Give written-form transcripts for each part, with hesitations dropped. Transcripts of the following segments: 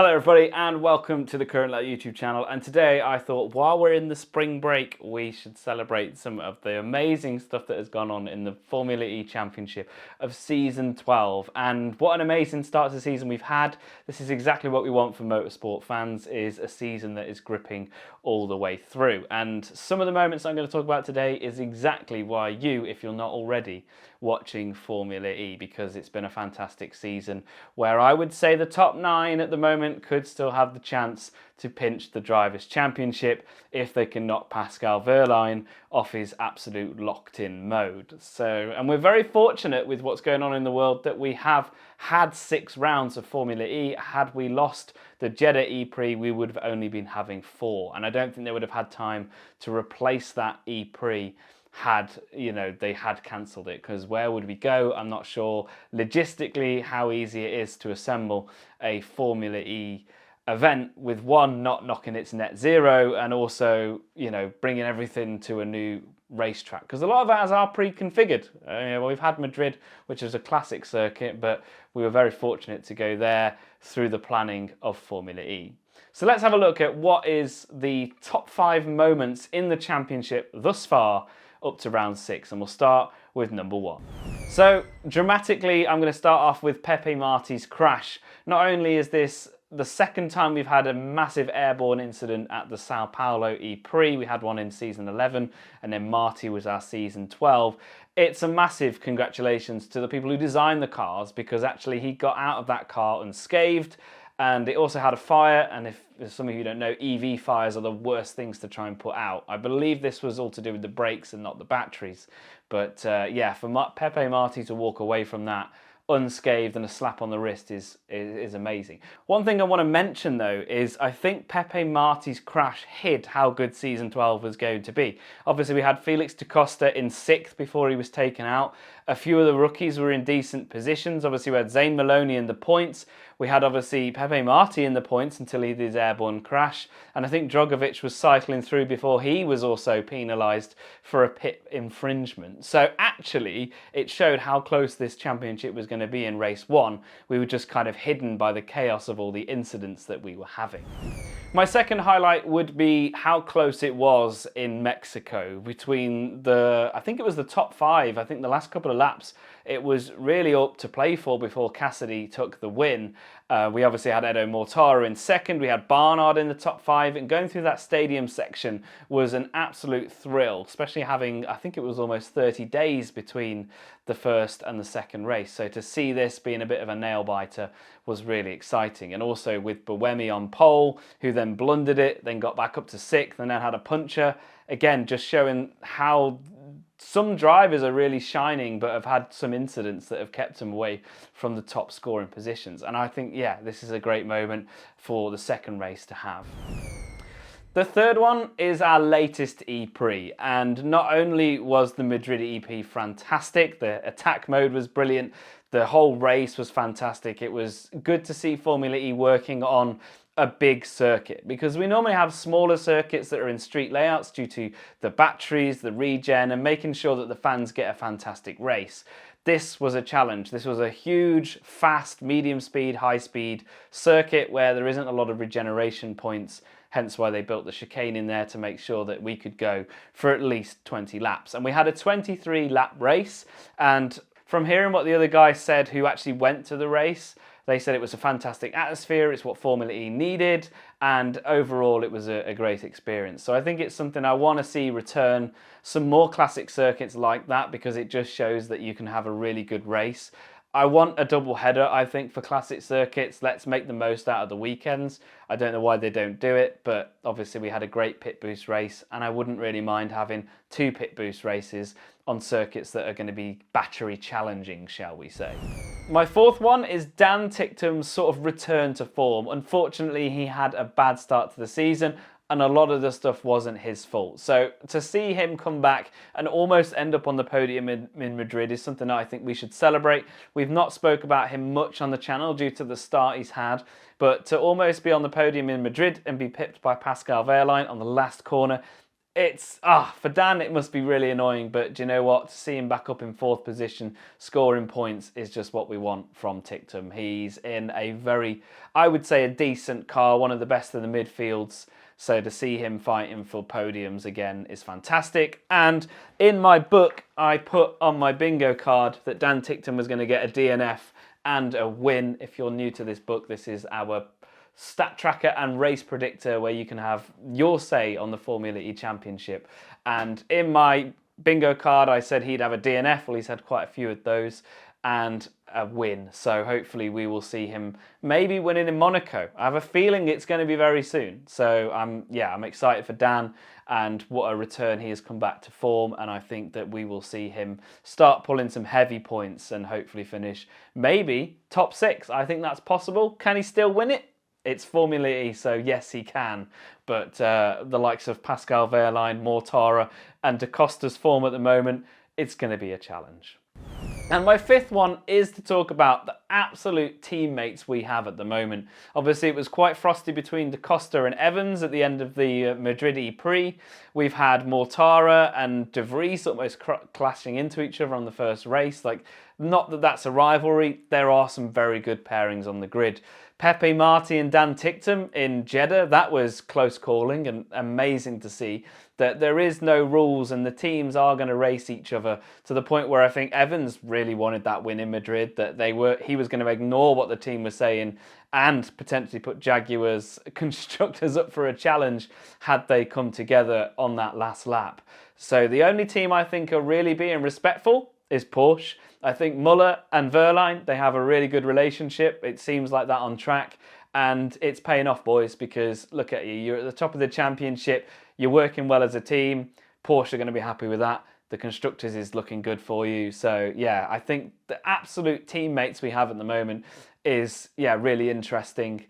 Hello everybody and welcome to the Current Lap YouTube channel, and today I thought while we're in the spring break we should celebrate some of the amazing stuff that has gone on in the Formula E Championship of Season 12. And what an amazing start to the season we've had. This is exactly what we want for motorsport fans, is a season that is gripping all the way through. And some of the moments I'm going to talk about today is exactly why you, if you're not already watching Formula E, because it's been a fantastic season where I would say the top 9 at the moment could still have the chance to pinch the Drivers' Championship if they can knock Pascal Wehrlein off his absolute locked-in mode. And we're very fortunate with what's going on in the world that we have had 6 rounds of Formula E. Had we lost the Jeddah E-Prix, we would have only been having 4, and I don't think they would have had time to replace that E-Prix had they had cancelled it, because where would we go? I'm not sure logistically how easy it is to assemble a Formula E event with one not knocking its net zero, and also bringing everything to a new racetrack, because a lot of ours are pre-configured. We've had Madrid, which is a classic circuit, but we were very fortunate to go there through the planning of Formula E. So let's have a look at what is the top 5 moments in the championship thus far up to round 6, and we'll start with number 1. So dramatically, I'm going to start off with Pepe Marti's crash. Not only is this the second time we've had a massive airborne incident at the Sao Paulo E-Prix, we had one in season 11, and then Marti was our season 12. It's a massive congratulations to the people who designed the cars, because actually he got out of that car unscathed. And it also had a fire, and if some of you don't know, EV fires are the worst things to try and put out. I believe this was all to do with the brakes and not the batteries. But yeah, for Pepe Marti to walk away from that unscathed and a slap on the wrist is amazing. One thing I want to mention though is I think Pepe Marti's crash hid how good season 12 was going to be. Obviously we had Felix da Costa in 6th before he was taken out. A few of the rookies were in decent positions. Obviously we had Zane Maloney in the points. We had obviously Pepe Marti in the points until he did his airborne crash. And I think Drogovic was cycling through before he was also penalised for a pit infringement. So actually it showed how close this championship was going to be in race 1. We were just kind of hidden by the chaos of all the incidents that we were having. My second highlight would be how close it was in Mexico between I think it was the top 5. I think the last couple of laps it was really up to play for before Cassidy took the win. We obviously had Edo Mortara in 2nd, we had Barnard in the top 5, and going through that stadium section was an absolute thrill, especially having, I think it was almost 30 days between the first and the second race. So to see this being a bit of a nail-biter was really exciting. And also with Buemi on pole, who then blundered it, then got back up to 6th, and then had a puncher. Again, just showing how some drivers are really shining, but have had some incidents that have kept them away from the top scoring positions. And I think, yeah, this is a great moment for the second race to have. The third one is our latest E-Prix, and not only was the Madrid EP fantastic, the attack mode was brilliant, the whole race was fantastic. It was good to see Formula E working on a big circuit, because we normally have smaller circuits that are in street layouts due to the batteries, the regen, and making sure that the fans get a fantastic race. This was a challenge. This was a huge, fast, medium speed, high speed circuit where there isn't a lot of regeneration points, hence why they built the chicane in there to make sure that we could go for at least 20 laps. And we had a 23 lap race, and from hearing what the other guys said who actually went to the race, they said it was a fantastic atmosphere, it's what Formula E needed, and overall it was a great experience. So I think it's something I want to see return, some more classic circuits like that, because it just shows that you can have a really good race. I want a double header, I think, for classic circuits. Let's make the most out of the weekends. I don't know why they don't do it, but obviously we had a great pit boost race, and I wouldn't really mind having 2 pit boost races on circuits that are going to be battery challenging, shall we say. My fourth one is Dan Ticktum's sort of return to form. Unfortunately, he had a bad start to the season, and a lot of the stuff wasn't his fault. So to see him come back and almost end up on the podium in Madrid is something that I think we should celebrate. We've not spoke about him much on the channel due to the start he's had, but to almost be on the podium in Madrid and be pipped by Pascal Wehrlein on the last corner, For Dan it must be really annoying, but do you know what? To see him back up in 4th position, scoring points is just what we want from Tictum. He's in a very, I would say, a decent car, one of the best in the midfields. So to see him fighting for podiums again is fantastic. And in my book, I put on my bingo card that Dan Tictum was going to get a DNF and a win. If you're new to this book, this is our stat tracker and race predictor where you can have your say on the Formula E Championship. And in my bingo card, I said he'd have a DNF. Well, he's had quite a few of those, and a win. So hopefully we will see him maybe winning in Monaco. I have a feeling it's going to be very soon. So I'm excited for Dan, and what a return he has come back to form. And I think that we will see him start pulling some heavy points and hopefully finish maybe top 6. I think that's possible. Can he still win it? It's Formula E, so yes, he can. But the likes of Pascal Wehrlein, Mortara, and Da Costa's form at the moment, it's going to be a challenge. And my 5th one is to talk about the absolute teammates we have at the moment. Obviously, it was quite frosty between Da Costa and Evans at the end of the Madrid E-Prix. We've had Mortara and De Vries almost clashing into each other on the first race. Not that that's a rivalry. There are some very good pairings on the grid. Pepe Marti and Dan Tictum in Jeddah, that was close calling and amazing to see that there is no rules and the teams are going to race each other, to the point where I think Evans really wanted that win in Madrid, that he was going to ignore what the team was saying and potentially put Jaguar's constructors up for a challenge had they come together on that last lap. So the only team I think are really being respectful is Porsche. I think Muller and Wehrlein, they have a really good relationship. It seems like that on track, and it's paying off, boys, because look at you. You're at the top of the championship. You're working well as a team. Porsche are going to be happy with that. The constructors is looking good for you. So yeah, I think the absolute teammates we have at the moment is really interesting.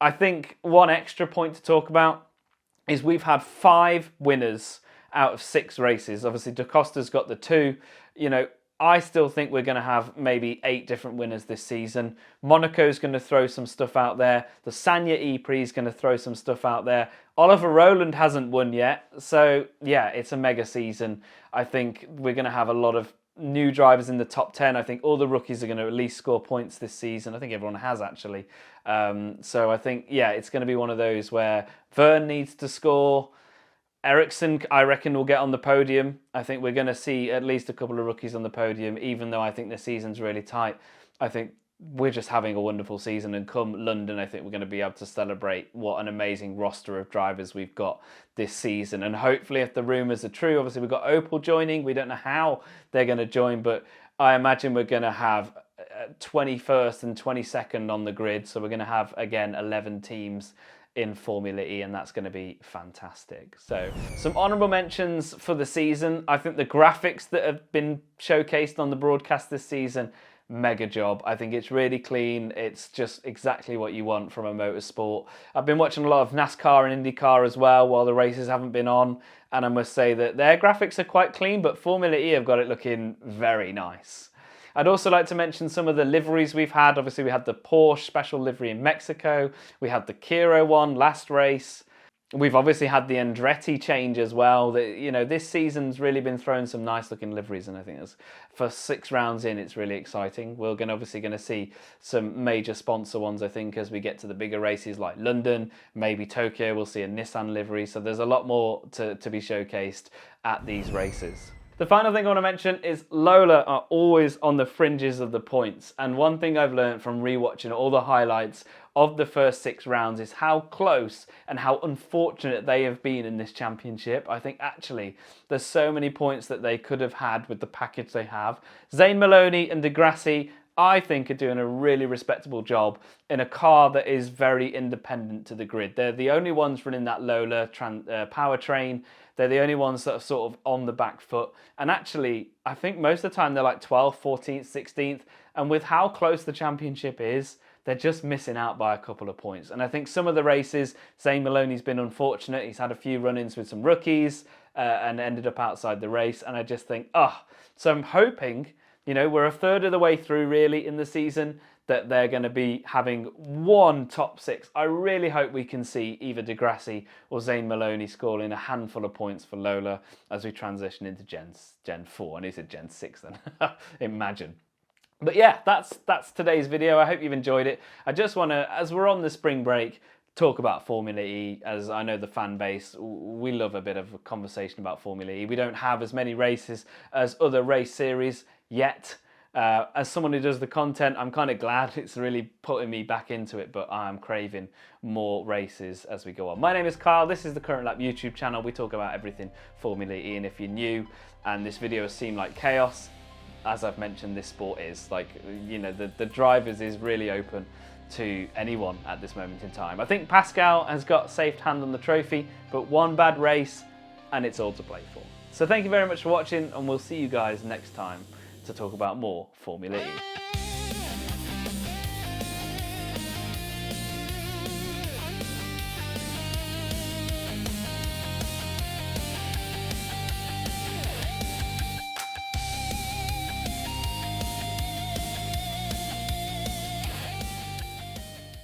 I think one extra point to talk about is we've had 5 winners out of 6 races. Obviously, Da Costa's got the 2. I still think we're going to have maybe 8 different winners this season. Monaco's going to throw some stuff out there. The Sanya E-Prix is going to throw some stuff out there. Oliver Rowland hasn't won yet. So, yeah, it's a mega season. I think we're going to have a lot of new drivers in the top 10. I think all the rookies are going to at least score points this season. I think everyone has, actually. So I think, it's going to be one of those where Verne needs to score. Ericsson, I reckon, will get on the podium. I think we're going to see at least a couple of rookies on the podium, even though I think the season's really tight. I think we're just having a wonderful season, and come London, I think we're going to be able to celebrate what an amazing roster of drivers we've got this season. And hopefully, if the rumours are true, obviously we've got Opel joining. We don't know how they're going to join, but I imagine we're going to have 21st and 22nd on the grid. So we're going to have, again, 11 teams in Formula E, and that's going to be fantastic. So some honourable mentions for the season. I think the graphics that have been showcased on the broadcast this season, mega job. I think it's really clean. It's just exactly what you want from a motorsport. I've been watching a lot of NASCAR and IndyCar as well while the races haven't been on, and I must say that their graphics are quite clean, but Formula E have got it looking very nice. I'd also like to mention some of the liveries we've had. Obviously, we had the Porsche special livery in Mexico. We had the Kiro one last race. We've obviously had the Andretti change as well. This season's really been throwing some nice looking liveries, and I think for 6 rounds in, it's really exciting. We're obviously going to see some major sponsor ones, I think, as we get to the bigger races like London, maybe Tokyo. We'll see a Nissan livery. So there's a lot more to be showcased at these races. The final thing I want to mention is Lola are always on the fringes of the points. And one thing I've learned from rewatching all the highlights of the first 6 rounds is how close and how unfortunate they have been in this championship. I think actually there's so many points that they could have had with the package they have. Zane Maloney and Degrassi, I think, are doing a really respectable job in a car that is very independent to the grid. They're the only ones running that Lola powertrain. They're the only ones that are sort of on the back foot. And actually, I think most of the time they're like 12th, 14th, 16th. And with how close the championship is, they're just missing out by a couple of points. And I think some of the races, Zane Maloney's been unfortunate. He's had a few run-ins with some rookies and ended up outside the race. And I just think, so I'm hoping, we're a third of the way through really in the season, that they're going to be having one top 6. I really hope we can see either Degrassi or Zane Maloney scoring a handful of points for Lola as we transition into Gen 4. And he said Gen 6 then. Imagine. But yeah, that's today's video. I hope you've enjoyed it. I just want to, as we're on the spring break, talk about Formula E, as I know the fan base, we love a bit of a conversation about Formula E. We don't have as many races as other race series yet. As someone who does the content, I'm kind of glad it's really putting me back into it, but I'm craving more races as we go on. My name is Kyle, this is the Current Lap YouTube channel. We talk about everything Formula E, and if you're new and this video has seemed like chaos, as I've mentioned, this sport is like, you know, the drivers is really open to anyone at this moment in time. I think Pascal has got safe hand on the trophy, but one bad race and it's all to play for. So thank you very much for watching, and we'll see you guys next time to talk about more Formula E.